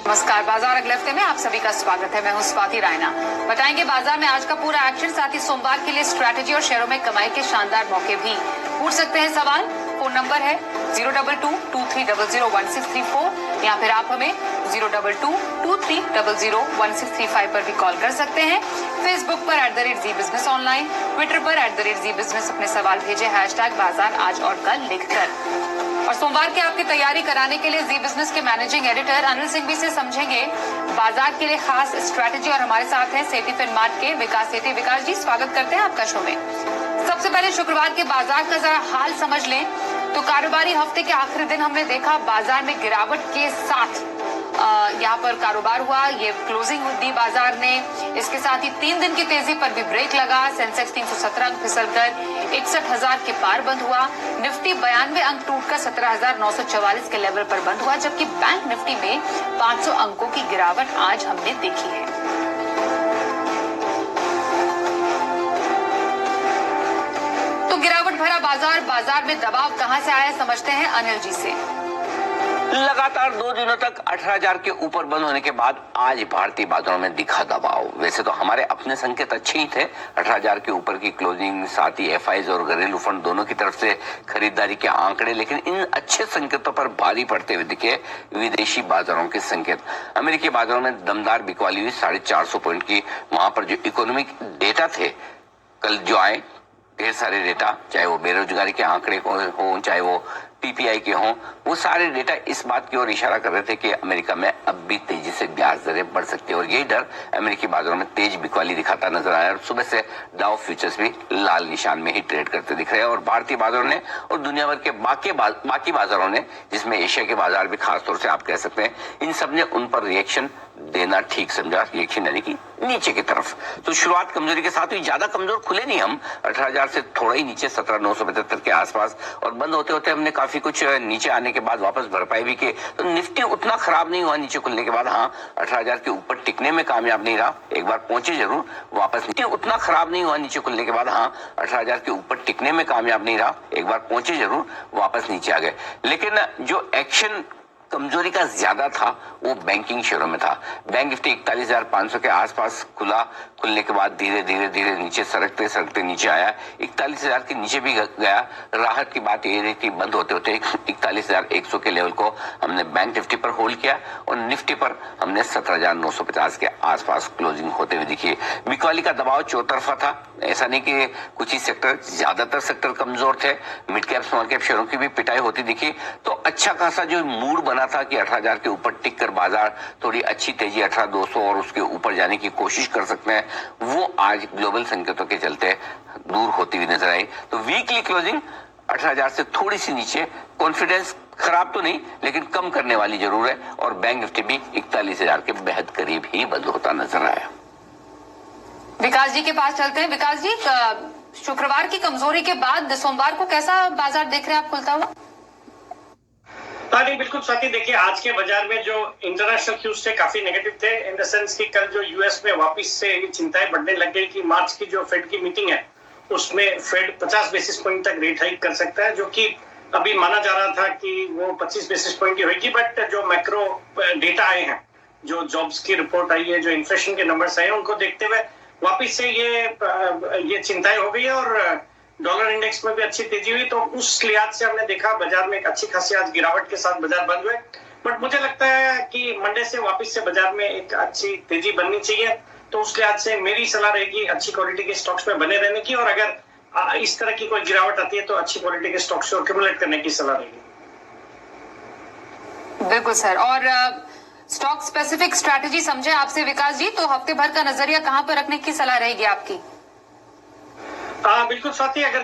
नमस्कार, बाजार अगले हफ्ते में आप सभी का स्वागत है। मैं हूं स्वाति रायना। बताएंगे बाजार में आज का पूरा एक्शन, साथ ही सोमवार के लिए स्ट्रैटेजी और शेयरों में कमाई के शानदार मौके भी। पूछ सकते हैं सवाल, फोन नंबर है 022-2300-1634 या फिर आप हमें 022-2300-1635 पर भी कॉल कर सकते हैं। फेसबुक पर @ZBusiness ऑनलाइन, ट्विटर पर @ZBusiness अपने सवाल भेजे #बाजार आज और कल लिखकर। और सोमवार की आपकी तैयारी कराने के लिए जी बिजनेस के मैनेजिंग एडिटर अनिल सिंह भी से समझेंगे बाजार के लिए खास स्ट्रैटेजी। और हमारे साथ हैं सेठी फिनमार्ट के विकास सेठी। विकास जी, स्वागत करते हैं आपका शो में। सबसे पहले शुक्रवार के बाजार का जरा हाल समझ लें तो कारोबारी हफ्ते के आखिरी दिन हमने देखा बाजार में गिरावट के साथ यहाँ पर कारोबार हुआ। ये क्लोजिंग दी बाजार ने, इसके साथ ही 3 दिन की तेजी पर भी ब्रेक लगा। सेंसेक्स 317 अंक फिसलकर 61,000 के पार बंद हुआ। निफ्टी 92 अंक टूटकर 17,944 के लेवल पर बंद हुआ, जबकि बैंक निफ्टी में 500 अंकों की गिरावट आज हमने देखी है। तो गिरावट भरा बाजार में दबाव कहां से आया, समझते हैं अनिल जी से। लगातार 2 दिनों तक 18,000 के ऊपर बंद होने के बाद आज भारतीय बाजारों में दिखा दबाव। वैसे तो हमारे अपने संकेत अच्छे ही थे, 18,000 के ऊपर की क्लोजिंग, साथ ही एफआईज और घरेलू फंड दोनों की तरफ से खरीदारी के आंकड़े, लेकिन इन अच्छे संकेतों पर भारी पड़ते हुए दिखे विदेशी बाजारों के संकेत। अमेरिकी बाजारों में दमदार बिकवाली हुई 450 पॉइंट की। वहां पर जो इकोनॉमिक डेटा थे कल जो आए, ढेर सारे डेटा, चाहे वो बेरोजगारी के आंकड़े हो, चाहे वो पीपीआई के हों, वो सारे डेटा इस बात की ओर इशारा कर रहे थे कि अमेरिका में अब भी तेजी से ब्याज दरें बढ़ सकती है। और यही डर अमेरिकी बाजारों में तेज बिकवाली दिखाता नजर आया। और सुबह से डाउ फ्यूचर्स भी लाल निशान में ही ट्रेड करते दिख रहे हैं। और भारतीय बाजारों ने और दुनिया भर के बाकी बाजारों ने, जिसमें एशिया के बाजार भी खासतौर से आप कह सकते हैं, इन सब ने उन पर रिएक्शन देना ठीक समझा। रिएक्शन यानी कि नीचे की तरफ। तो शुरुआत कमजोरी के साथ हुई, ज्यादा कमजोर खुले नहीं हम, 18,000 से थोड़ा ही नीचे 17,975 के आसपास, और बंद होते होते हमने काफी कुछ नीचे आने के बाद वापस भरपाई भी की। तो निफ्टी उतना खराब नहीं हुआ नीचे खुलने के बाद। हाँ, 18,000 के ऊपर टिकने में कामयाब नहीं रहा, एक बार पहुंचे जरूर वापस। निफ्टी उतना खराब नहीं हुआ नीचे खुलने के बाद। हाँ, 18,000 के ऊपर टिकने में कामयाब नहीं रहा, एक बार पहुंचे जरूर वापस नीचे आ गए। लेकिन जो एक्शन कमजोरी का ज्यादा था वो बैंकिंग शेयरों में था। बैंक निफ्टी 41,500 के आसपास खुला, खुलने के बाद धीरे धीरे नीचे सरकते नीचे आया, 41,000 के नीचे भी गया। राहत की बात ये रही थी, बंद होते होते 41,100 के लेवल को हमने बैंक निफ्टी पर होल्ड किया और निफ्टी पर हमने 17,950 के आसपास क्लोजिंग होते हुए दिखी। बिकवाली का दबाव चौतरफा था, ऐसा नहीं कि कुछ ही सेक्टर, ज्यादातर सेक्टर कमजोर थे। मिड कैप स्मॉल कैप शेयरों की भी पिटाई होती दिखी। तो अच्छा खासा जो मूड बना था कि 18,000 के ऊपर टिक कर बाजार थोड़ी अच्छी तेजी 18,200 और उसके ऊपर जाने की कोशिश कर सकते हैं, वो आज ग्लोबल संकेतों के चलते दूर होती हुई नजर आई। तो वीकली क्लोजिंग 18,000 से थोड़ी सी नीचे, कॉन्फिडेंस खराब तो नहीं लेकिन कम करने वाली जरूर है। और बैंक निफ्टी भी 41,000 के बेहद करीब ही बंद होता नजर आया। विकास जी के पास चलते हैं। विकास जी, शुक्रवार की कमजोरी के बाद सोमवार को कैसा बाजार देख रहे हैं आप खुलता हुआ? नहीं, बिल्कुल स्वाति, देखिए आज के बाजार में जो इंटरनेशनल क्यूज थे काफी नेगेटिव थे, इन द सेंस कि कल जो यूएस में वापस से ये चिंताएं बढ़ने लग गई कि मार्च की जो फेड की मीटिंग है उसमें फेड 50 बेसिस पॉइंट तक रेट हाइक कर सकता है, जो कि अभी माना जा रहा था कि वो 25 बेसिस पॉइंट की होगी। बट जो मैक्रो डेटा आए हैं, जो जॉब्स की रिपोर्ट आई है, जो इन्फ्लेशन के नंबर्स आए हैं, उनको देखते हुए वापिस से ये चिंताएं हो गई है। और डॉलर इंडेक्स में भी अच्छी तेजी हुई। तो उस लिहाज से हमने देखा बाजार में एक अच्छी खासी आज गिरावट के साथ बाजार बंद हुए। बट मुझे लगता है कि मंडे से वापस से बाजार में एक अच्छी तेजी बननी चाहिए। तो उस लिहाज से मेरी सलाह रहेगी अच्छी क्वालिटी के स्टॉक्स में बने रहने की, और अगर इस तरह की कोई गिरावट आती है तो अच्छी क्वालिटी के स्टॉक्स को एक्यूमुलेट करने की सलाह रहेगी। बिल्कुल सर। और स्टॉक स्पेसिफिक स्ट्रैटेजी समझे आपसे विकास जी, तो हफ्ते भर का नजरिया कहां पर रखने की सलाह रहेगी आपकी? बिल्कुल स्वाति, अगर